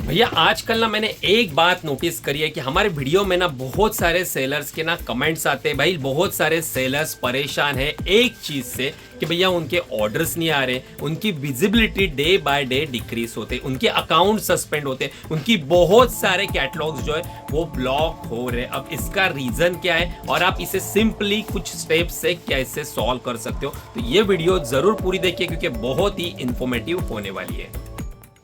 भैया आजकल ना मैंने एक बात नोटिस करी है कि हमारे वीडियो में ना बहुत सारे सेलर्स के ना कमेंट्स आते हैं। भाई बहुत सारे सेलर्स परेशान है एक चीज से कि भैया उनके ऑर्डर्स नहीं आ रहे, उनकी visibility day by day decrease होते, उनके अकाउंट सस्पेंड होते, उनकी बहुत सारे कैटलॉग्स जो है वो ब्लॉक हो रहे। अब इसका रीजन क्या है और आप इसे सिंपली कुछ स्टेप्स से कैसे सॉल्व कर सकते हो, तो ये वीडियो जरूर पूरी देखिए क्योंकि बहुत ही इंफॉर्मेटिव होने वाली है।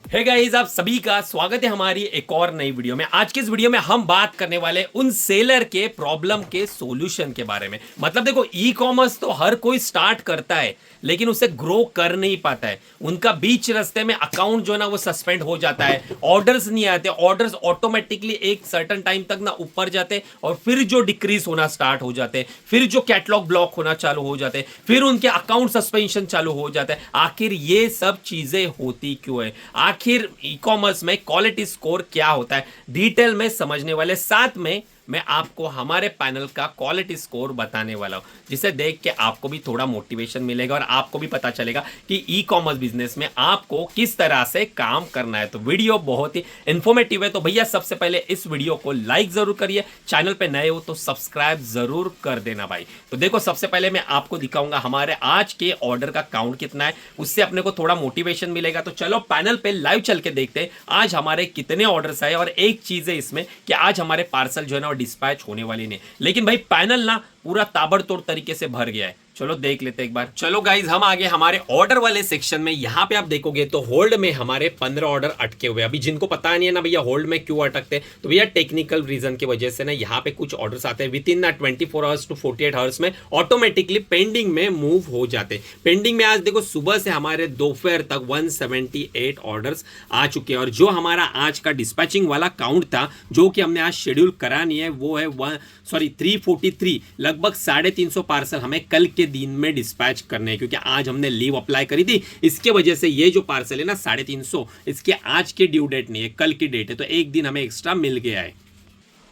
हे गाइस, आप सभी का स्वागत है हमारी एक और नई वीडियो में। आज के इस वीडियो में हम बात करने वाले उन सेलर के प्रॉब्लम के सॉल्यूशन के बारे में। मतलब देखो, ई कॉमर्स तो हर कोई स्टार्ट करता है लेकिन उसे ग्रो कर नहीं पाता है। उनका बीच रास्ते में अकाउंट जो है ना वो सस्पेंड हो जाता है, ऑर्डर्स नहीं आते, ऑर्डर्स ऑटोमेटिकली एक सर्टेन टाइम तक ना ऊपर जाते और फिर जो डिक्रीज होना स्टार्ट हो जाते हैं, फिर जो कैटलॉग ब्लॉक होना चालू हो जाते हैं, फिर उनके अकाउंट सस्पेंशन चालू हो जाता है। आखिर ये सब चीजें होती क्यों है? आखिर ई कॉमर्स में क्वालिटी स्कोर क्या होता है, डिटेल में समझने वाले, साथ में मैं आपको हमारे पैनल का क्वालिटी स्कोर बताने वाला हूं, जिसे देख के आपको भी थोड़ा मोटिवेशन मिलेगा और आपको भी पता चलेगा कि ई कॉमर्स बिजनेस में आपको किस तरह से काम करना है। तो वीडियो बहुत ही इंफॉर्मेटिव है। तो भैया सबसे पहले इस वीडियो को लाइक जरूर करिए, चैनल पे नए हो तो सब्सक्राइब जरूर कर देना भाई। तो देखो, सबसे पहले मैं आपको दिखाऊंगा हमारे आज के ऑर्डर का काउंट कितना है, उससे अपने को थोड़ा मोटिवेशन मिलेगा। तो चलो पैनल पे लाइव चल के देखते हैं आज हमारे कितने ऑर्डर्स आए। और एक चीज है इसमें कि आज हमारे पार्सल जो है ना डिस्पैच होने वाली नहीं, लेकिन भाई पैनल ना पूरा ताबड़तोड़ तरीके से भर गया है। चलो देख लेते एक बार। चलो गाइज, हम आगे हमारे ऑर्डर वाले सेक्शन में। यहां पे आप देखोगे तो होल्ड में हमारे 15 ऑर्डर अटके हुए। अभी जिनको पता नहीं है ना भैया होल्ड में क्यों अटकते, तो भैया टेक्निकल रीजन की वजह से ना यहाँ पे कुछ ऑर्डर्स आते हैं विद इन ना 24 आवर्स टू 48 आवर्स में ऑटोमेटिकली पेंडिंग में मूव हो जाते हैं। पेंडिंग में आज देखो सुबह से हमारे दोपहर तक 178 ऑर्डर्स आ चुके हैं। और जो हमारा आज का डिस्पैचिंग वाला काउंट था जो कि हमने आज शेड्यूल करानी है वो है 343। लगभग 350 पार्सल हमें कल के दिन में डिस्पैच करने हैं, क्योंकि आज हमने लीव अप्लाई करी थी। इसके वजह से ये जो पार्सल है ना 350, इसके आज की ड्यू डेट नहीं है, कल की डेट है, तो एक दिन हमें एक्स्ट्रा मिल गया है।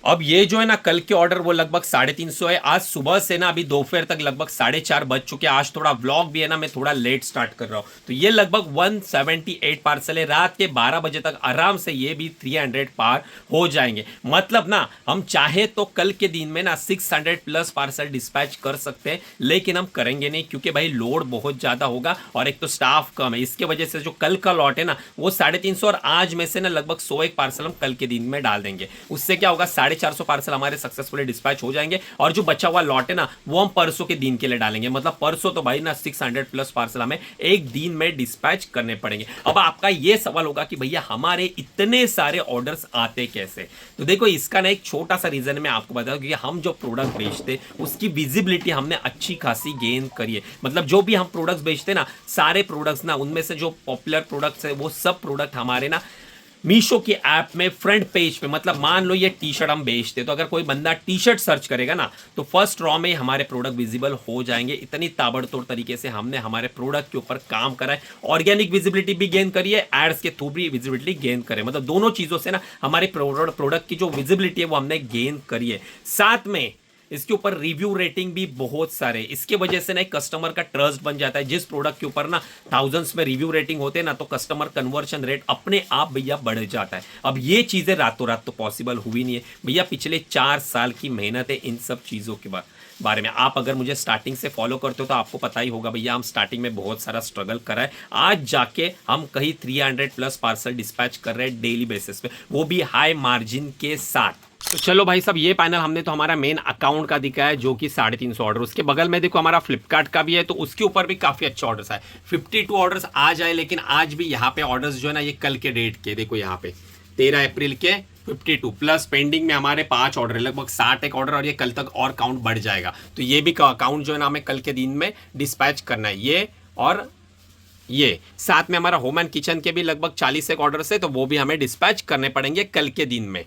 अब ये जो है ना कल के ऑर्डर वो लगभग 350 है। आज सुबह से ना अभी दोपहर तक लगभग 4:30 बज चुके हैं। आज थोड़ा व्लॉग भी है ना, मैं थोड़ा लेट स्टार्ट कर रहा हूँ, तो ये लगभग 178 पार्सल है। रात के 12 बजे तक आराम से ये भी 300 पार हो जाएंगे। मतलब ना हम चाहे तो कल के दिन में ना 600 प्लस पार्सल डिस्पैच कर सकते हैं, लेकिन हम करेंगे नहीं क्योंकि भाई लोड बहुत ज्यादा होगा और एक तो स्टाफ कम है। इसके वजह से जो कल का लॉट है ना वो 350 और आज में से ना लगभग 101 पार्सल हम कल के दिन में डाल देंगे। उससे क्या होगा, 450 पार्सल हमारे सक्सेसफुली डिस्पैच हो जाएंगे और जो बचा हुआ लॉट है ना वो हम परसों के दिन के लिए डालेंगे। मतलब परसों तो भाई ना 600 प्लस पार्सल हमें एक दिन में डिस्पैच करने पड़ेंगे। अब आपका ये सवाल होगा कि भैया हमारे इतने सारे ऑर्डर्स आते कैसे? तो देखो, इसका ना एक छोटा सा रीजन मैं आपको बता दूं कि हम जो प्रोडक्ट बेचते उसकी विजिबिलिटी हमने अच्छी खासी गेन करी है। मतलब जो भी हम प्रोडक्ट्स बेचते ना, सारे प्रोडक्ट्स ना, उनमें से जो पॉपुलर प्रोडक्ट्स है वो सब प्रोडक्ट हमारे ना मीशो के ऐप में फ्रंट पेज पे, मतलब मान लो ये टी शर्ट हम बेचते तो अगर कोई बंदा टी शर्ट सर्च करेगा ना तो फर्स्ट रॉ में हमारे प्रोडक्ट विजिबल हो जाएंगे। इतनी ताबड़तोड़ तरीके से हमने हमारे प्रोडक्ट के ऊपर काम करा है। ऑर्गेनिक विजिबिलिटी भी गेन करी है, एड्स के थ्रू भी विजिबिलिटी गेन करे। मतलब दोनों चीजों से ना हमारे प्रोडक्ट की जो विजिबिलिटी है वो हमने गेन करी है। साथ में इसके ऊपर रिव्यू रेटिंग भी बहुत सारे, इसके वजह से ना एक कस्टमर का ट्रस्ट बन जाता है। जिस प्रोडक्ट के ऊपर ना थाउजेंड्स में रिव्यू रेटिंग होते हैं ना तो कस्टमर कन्वर्शन रेट अपने आप भैया बढ़ जाता है। अब ये चीजें रातों रात तो पॉसिबल हुई नहीं है भैया, पिछले 4 साल की मेहनत है इन सब चीजों के बारे में। आप अगर मुझे स्टार्टिंग से फॉलो करते हो तो आपको पता ही होगा भैया हम स्टार्टिंग में बहुत सारा स्ट्रगल करा है। आज जाके हम कहीं 300 प्लस पार्सल डिस्पैच कर रहे हैं डेली बेसिस पे, वो भी हाई मार्जिन के साथ। तो चलो भाई साहब, ये पैनल हमने तो हमारा मेन अकाउंट का दिखा है जो कि 350 ऑर्डर। उसके बगल में देखो हमारा फ्लिपकार्ट का भी है, तो उसके ऊपर भी काफी अच्छे ऑर्डर्स आए। 52 ऑर्डर्स आज आए, लेकिन आज भी यहाँ पे ऑर्डर्स जो है ना ये कल के डेट के, देखो यहाँ पे 13 अप्रैल के 52 प्लस पेंडिंग में हमारे 5 ऑर्डर है, लगभग 60 एक ऑर्डर, और ये कल तक और काउंट बढ़ जाएगा। तो ये भी अकाउंट जो है ना हमें कल के दिन में डिस्पैच करना है। ये और ये साथ में हमारा होम एंड किचन के भी लगभग 40 एक ऑर्डर है, तो वो भी हमें डिस्पैच करने पड़ेंगे कल के दिन में।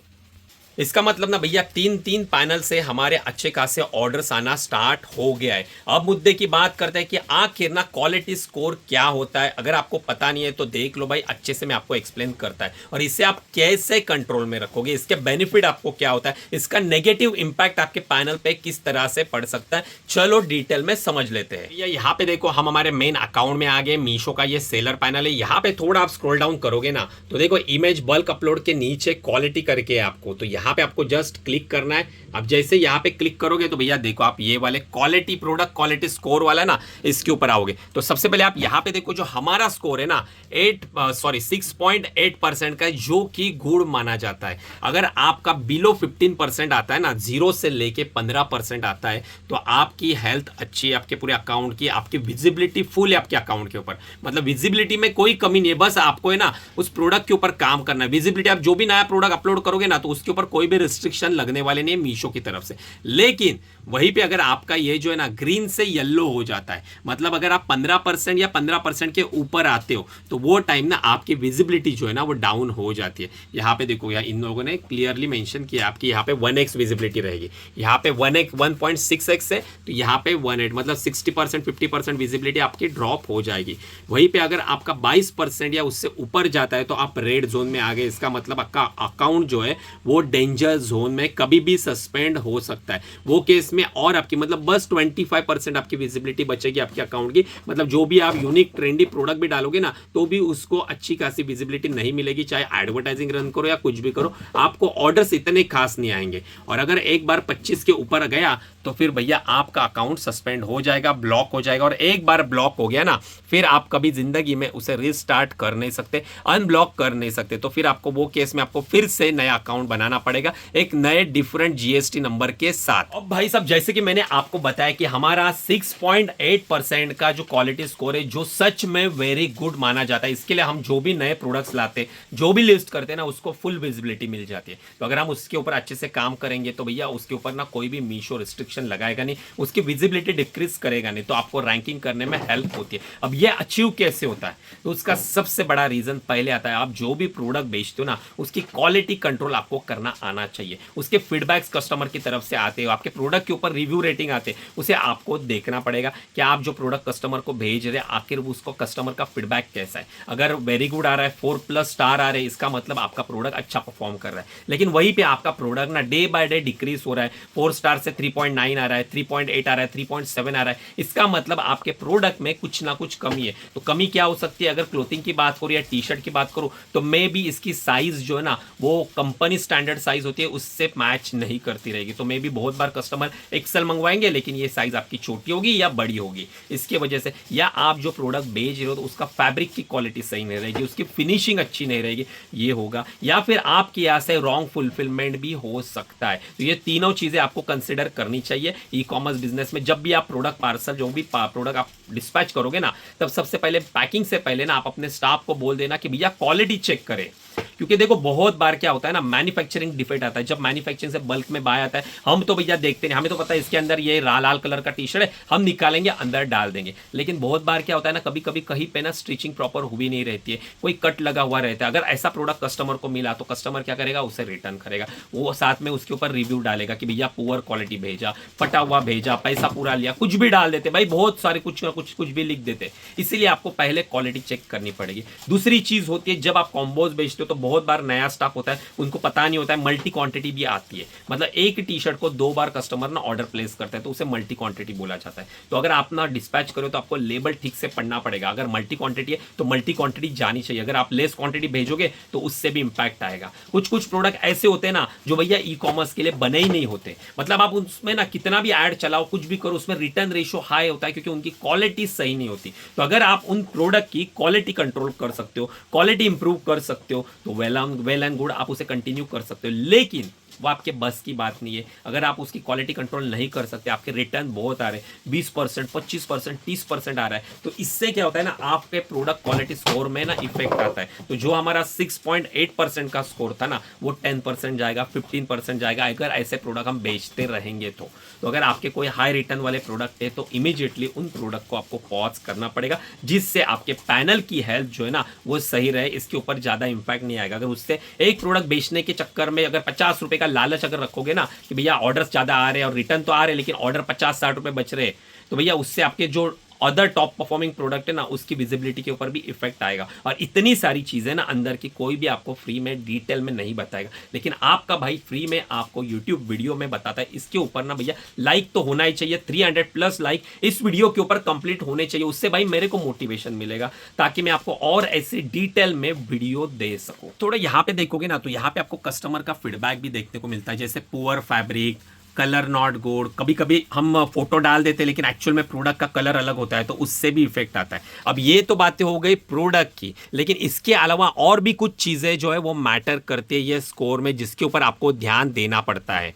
इसका मतलब ना भैया तीन तीन पैनल से हमारे अच्छे खासे ऑर्डर्स आना स्टार्ट हो गया है। अब मुद्दे की बात करते हैं कि आखिर ना क्वालिटी स्कोर क्या होता है। अगर आपको पता नहीं है तो देख लो भाई, अच्छे से मैं आपको एक्सप्लेन करता है और इसे आप कैसे कंट्रोल में रखोगे, इसके बेनिफिट आपको क्या होता है, इसका नेगेटिव इंपैक्ट आपके पैनल पे किस तरह से पड़ सकता है, चलो डिटेल में समझ लेते हैं। यहाँ पे देखो हम हमारे मेन अकाउंट में आ गए। मीशो का ये सेलर पैनल है। यहाँ पे थोड़ा आप स्क्रॉल डाउन करोगे ना तो देखो इमेज बल्क अपलोड के नीचे क्वालिटी करके है आपको, तो यहाँ पे आपको जस्ट क्लिक करना है। अब जैसे यहाँ पे क्लिक करोगे तो भैया देखो आप ये वाले क्वालिटी प्रोडक्ट क्वालिटी स्कोर वाला ना इसके ऊपर आओगे। तो सबसे पहले आप यहाँ पे देखो जो हमारा स्कोर है ना 6.8% का, जो कि गुड माना जाता है। अगर आपका बिलो 15% आता है ना, 0 से लेके 15% आता है, तो आपकी हेल्थ अच्छी है, आपके पूरे अकाउंट की, आपकी विजिबिलिटी फुल है आपके अकाउंट के ऊपर। मतलब विजिबिलिटी में कोई कमी नहीं है, बस आपको है ना उस प्रोडक्ट के ऊपर काम करना है। विजिबिलिटी आप जो भी नया प्रोडक्ट अपलोड करोगे ना तो उसके ऊपर कोई भी रिस्ट्रिक्शन लगने वाले नहीं है मीशो की तरफ से। लेकिन वहीं पे अगर आपका ये जो है ना ग्रीन से येलो हो जाता है, मतलब अगर आप 15% या 15% के ऊपर आते हो तो वो टाइम ना आपकी विजिबिलिटी जो है ना वो डाउन हो जाती है। यहाँ पे देखो, यहाँ इन लोगों ने क्लियरली मेंशन किया आपकी यहाँ पे 1x विजिबिलिटी रहेगी, यहाँ पे 1.6x है तो यहाँ पे 1.8, मतलब 60% 50% विजिबिलिटी आपकी ड्रॉप हो जाएगी। वहीं पे अगर आपका 22% या उससे ऊपर जाता है तो आप रेड जोन में आ गए। इसका मतलब आपका अकाउंट जो है वो डेंजर जोन में कभी भी सस्पेंड हो सकता है। वो केस में और आपकी मतलब बस 25% आपकी विजिबिलिटी बचेगी आपके अकाउंट की। मतलब जो भी आप यूनिक ट्रेंडी प्रोडक्ट भी डालोगे ना तो भी उसको अच्छी खासी विजिबिलिटी नहीं मिलेगी, चाहे एडवर्टाइजिंग रन करो या कुछ भी करो, आपको ऑर्डर्स इतने खास नहीं आएंगे। और अगर एक बार 25 के ऊपर गया तो फिर भैया आपका अकाउंट सस्पेंड हो जाएगा, ब्लॉक हो जाएगा। और एक बार ब्लॉक हो गया ना फिर आप कभी जिंदगी में उसे रिस्टार्ट कर नहीं सकते, अनब्लॉक कर नहीं सकते। तो फिर आपको वो केस में आपको फिर से नया अकाउंट बनाना पड़ेगा एक नए डिफरेंट जीएसटी नंबर के साथ। अब भाई साहब जैसे कि मैंने आपको बताया कि हमारा 6.8% का जो क्वालिटी स्कोर है जो सच में वेरी गुड माना जाता है। इसके लिए हम जो भी नए प्रोडक्ट्स लाते, जो भी लिस्ट करते हैं ना, उसको फुल विजिबिलिटी मिल जाती है। तो अगर हम उसके ऊपर अच्छे से काम करेंगे तो भैया उसके ऊपर ना कोई भी मीशो रिस्ट्रिक्शन लगाएगा नहीं, उसकी विजिबिलिटी डिक्रीज करेगा नहीं, तो आपको रैंकिंग करने में हेल्प होती है। अब ये अचीव कैसे होता है, तो उसका सबसे बड़ा रीजन पहले आता है, आप जो भी प्रोडक्ट बेचते हो ना उसकी क्वालिटी कंट्रोल आपको करना आना चाहिए। उसके फीडबैक्स कस्टमर की तरफ से आते हो, आपके प्रोडक्ट के ऊपर रिव्यू रेटिंग आते हैं, उसे आपको देखना पड़ेगा कि आप जो प्रोडक्ट कस्टमर को भेज रहे हैं आखिर उसको कस्टमर का फीडबैक कैसा है। अगर वेरी गुड आ रहा है, 4+ स्टार आ रहे हैं, इसका मतलब आपका प्रोडक्ट अच्छा परफॉर्म कर रहा है। लेकिन वहीं पे आपका प्रोडक्ट ना डे बाय डे डिक्रीज हो रहा है, 4 स्टार से 3.9 आ रहा है, 3.8 आ रहा है, 3.7 आ रहा है, इसका मतलब आपके प्रोडक्ट में कुछ ना कुछ कमी है। तो कमी क्या हो सकती है, अगर क्लोथिंग की बात करूं या टी शर्ट की बात करूं तो मे बी इसकी साइज जो है ना वो कंपनी स्टैंडर्ड साइज होती है उससे मैच नहीं करती रहेगी। तो मे बी बहुत बार कस्टमर एक्सेल मंगवाएंगे लेकिन ये साइज आपकी छोटी होगी या बड़ी होगी इसकी वजह से, या आप जो प्रोडक्ट बेच रहे हो तो उसका फैब्रिक की क्वालिटी सही नहीं रहेगी, उसकी फिनिशिंग अच्छी नहीं रहेगी, ये होगा। या फिर आपके यहाँ से रॉन्ग फुलफिलमेंट भी हो सकता है। तो ये तीनों चीजें आपको कंसिडर करनी चाहिए ई कॉमर्स बिजनेस में। जब भी आप प्रोडक्ट पार्सल जो भी प्रोडक्ट आप डिस्पैच करोगे ना तब सबसे पहले पैकिंग से पहले ना आप अपने स्टाफ को बोल देना कि भैया क्वालिटी चेक करें। क्योंकि देखो बहुत बार क्या होता है ना, मैन्युफैक्चरिंग डिफेक्ट आता है। जब मैन्युफैक्चरिंग से बल्क में बाय आता है हम तो भैया देखते नहीं, हमें तो पता है इसके अंदर ये लाल कलर का टी शर्ट है, हम निकालेंगे अंदर डाल देंगे। लेकिन बहुत बार क्या होता है ना, कभी कभी कहीं पे ना स्टिचिंग प्रॉपर हुई नहीं रहती है, कोई कट लगा हुआ रहता है। अगर ऐसा प्रोडक्ट कस्टमर को मिला तो कस्टमर क्या करेगा, उसे रिटर्न करेगा, वो साथ में उसके ऊपर रिव्यू डालेगा कि भैया पुअर क्वालिटी भेजा, फटा हुआ भेजा, पैसा पूरा लिया, कुछ भी डाल देते भाई, बहुत सारे कुछ ना कुछ भी लिख देते। इसीलिए आपको पहले क्वालिटी चेक करनी पड़ेगी। दूसरी चीज होती है जब आप कॉम्बोज बेचते हो तो बहुत बार नया स्टॉक होता है, उनको पता नहीं होता है, मल्टी क्वांटिटी भी आती है। मतलब एक टी शर्ट को 2 बार कस्टमर ना ऑर्डर प्लेस करता है तो उसे मल्टी क्वांटिटी बोला जाता है। तो अगर आप ना डिस्पैच करो तो आपको लेबल ठीक से पढ़ना पड़ेगा। अगर मल्टी क्वांटिटी है तो मल्टी क्वांटिटी जानी चाहिए, अगर आप लेस क्वांटिटी भेजोगे तो उससे भी इंपैक्ट आएगा। कुछ प्रोडक्ट ऐसे होते हैं ना जो भैया ई कॉमर्स के लिए बने ही नहीं होते। मतलब आप उसमें ना कितना भी ऐड चलाओ, कुछ भी करो, उसमें रिटर्न रेशियो हाई होता है क्योंकि उनकी क्वालिटी सही नहीं होती। तो अगर आप उन प्रोडक्ट की क्वालिटी कंट्रोल कर सकते हो, क्वालिटी इंप्रूव कर सकते हो तो वेल एंड गुड, आप उसे कंटिन्यू कर सकते हो। लेकिन वो आपके बस की बात नहीं है। अगर आप उसकी क्वालिटी कंट्रोल नहीं कर सकते, आपके रिटर्न बहुत आ रहे हैं, 20%, 25%, 30% आ रहा है, तो इससे क्या होता है ना, आपके प्रोडक्ट क्वालिटी स्कोर में ना इफेक्ट आता है। तो जो हमारा 6.8% का स्कोर था ना वो 10% जाएगा, 15% जाएगा अगर ऐसे प्रोडक्ट हम बेचते रहेंगे तो। अगर आपके कोई हाई रिटर्न वाले प्रोडक्ट है तो इमीडिएटली उन प्रोडक्ट को आपको पॉज करना पड़ेगा, जिससे आपके पैनल की हेल्थ जो है ना वो सही रहे, इसके ऊपर ज्यादा इंपैक्ट नहीं आएगा। अगर उससे एक प्रोडक्ट बेचने के चक्कर में अगर 50 रुपए का लालच अगर रखोगे ना कि भैया ऑर्डर्स ज़्यादा आ रहे हैं और रिटर्न तो आ रहे हैं लेकिन ऑर्डर 50-60 रुपये बच रहे हैं, तो भैया उससे आपके जो अदर टॉप परफॉर्मिंग प्रोडक्ट है ना उसकी विजिबिलिटी के ऊपर भी इफेक्ट आएगा। और इतनी सारी चीज़ें ना अंदर की कोई भी आपको फ्री में डिटेल में नहीं बताएगा, लेकिन आपका भाई फ्री में आपको यूट्यूब वीडियो में बताता है। इसके ऊपर ना भैया लाइक तो होना ही चाहिए, 300+ लाइक इस वीडियो के ऊपर कंप्लीट होने चाहिए। उससे भाई मेरे को मोटिवेशन मिलेगा ताकि मैं आपको और ऐसे डिटेल में वीडियो दे सकूं। थोड़ा यहाँ पे देखोगे ना तो यहाँ पे आपको कस्टमर का फीडबैक भी देखने को मिलता है, जैसे poor fabric, colour not good. कभी कभी हम फोटो डाल देते हैं लेकिन एक्चुअल में प्रोडक्ट का कलर अलग होता है तो उससे भी इफेक्ट आता है। अब ये तो बातें हो गई प्रोडक्ट की, लेकिन इसके अलावा और भी कुछ चीज़ें जो है वो मैटर करती है ये स्कोर में, जिसके ऊपर आपको ध्यान देना पड़ता है।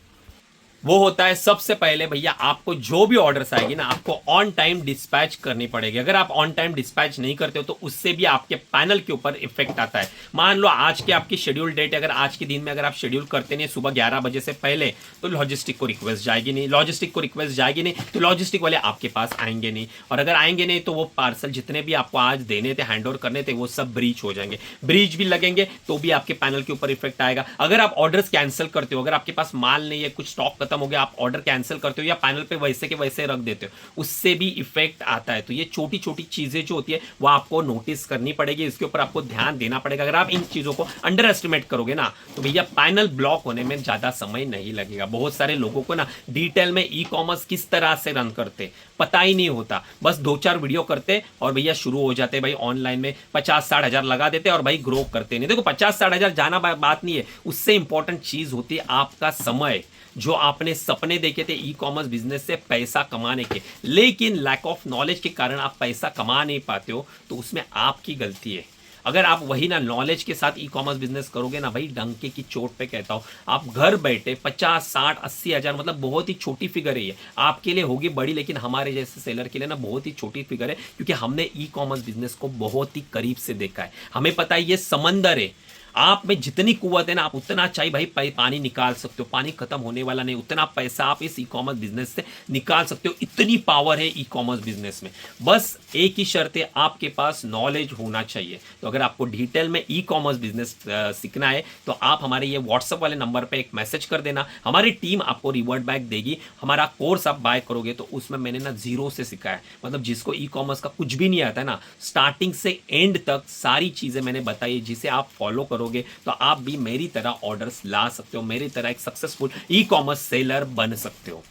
वो होता है सबसे पहले भैया आपको जो भी ऑर्डर्स आएगी ना आपको ऑन टाइम डिस्पैच करनी पड़ेगी। अगर आप ऑन टाइम डिस्पैच नहीं करते हो तो उससे भी आपके पैनल के ऊपर इफेक्ट आता है। मान लो आज की आपकी शेड्यूल डेट, अगर आज के दिन में अगर आप शेड्यूल करते नहीं सुबह 11 बजे से पहले तो लॉजिस्टिक को रिक्वेस्ट जाएगी नहीं, लॉजिस्टिक को रिक्वेस्ट जाएगी नहीं तो लॉजिस्टिक वाले आपके पास आएंगे नहीं, और अगर आएंगे नहीं तो वो पार्सल जितने भी आपको आज देने थे, हैंड ओवर करने थे, वो सब ब्रीच हो जाएंगे। ब्रीच भी लगेंगे तो भी आपके पैनल के ऊपर इफेक्ट आएगा। अगर आप ऑर्डर्स कैंसिल करते हो, अगर आपके पास माल नहीं है, कुछ स्टॉक खत्म हो गया, आप ऑर्डर कैंसिल करते हो या पैनल पे वैसे के वैसे रख देते हो, उससे भी इफेक्ट आता है। तो ये छोटी छोटी चीजें जो होती है वो आपको नोटिस करनी पड़ेगी, इसके ऊपर आपको ध्यान देना पड़ेगा। अगर आप इन चीजों को अंडर एस्टिमेट करोगे ना तो भैया पैनल ब्लॉक होने में ज्यादा समय नहीं लगेगा। बहुत सारे लोगों को ना डिटेल में ई कॉमर्स किस तरह से रन करते पता ही नहीं होता, बस 2-4 वीडियो करते और भैया शुरू हो जाते भाई ऑनलाइन में 50-60 हजार लगा देते और भाई ग्रो करते नहीं। देखो 50-60 हजार जाना बात नहीं है, उससे इंपॉर्टेंट चीज होती है आपका समय, जो आपने सपने देखे थे ई कॉमर्स बिजनेस से पैसा कमाने के, लेकिन लैक ऑफ नॉलेज के कारण आप पैसा कमा नहीं पाते हो, तो उसमें आपकी गलती है। अगर आप वही ना नॉलेज के साथ ई कॉमर्स बिजनेस करोगे ना भाई, डंके की चोट पे कहता हूं, आप घर बैठे 50-60-80 हजार, मतलब बहुत ही छोटी फिगर है ये, आपके लिए होगी बड़ी लेकिन हमारे जैसे सेलर के लिए ना बहुत ही छोटी फिगर है, क्योंकि हमने ई कॉमर्स बिजनेस को बहुत ही करीब से देखा है। हमें पता है ये समंदर है, आप में जितनी कुव्वत है ना आप उतना चाहिए भाई पानी निकाल सकते हो, पानी खत्म होने वाला नहीं, उतना पैसा आप इस ई कॉमर्स बिजनेस से निकाल सकते हो, इतनी पावर है ई कॉमर्स बिजनेस में। बस एक ही शर्त है, आपके पास नॉलेज होना चाहिए। तो अगर आपको डिटेल में ई कॉमर्स बिजनेस सीखना है तो आप हमारे ये व्हाट्सअप वाले नंबर पे एक मैसेज कर देना, हमारी टीम आपको रिवर्ट बैक देगी। हमारा कोर्स आप बाय करोगे तो उसमें मैंने ना जीरो से सिखाया है, मतलब जिसको ई कॉमर्स का कुछ भी नहीं आता है ना, स्टार्टिंग से एंड तक सारी चीजें मैंने बताई, जिसे आप फॉलो करोगे तो आप भी मेरी तरह ऑर्डर्स ला सकते हो, मेरी तरह एक सक्सेसफुल ई कॉमर्स सेलर बन सकते हो।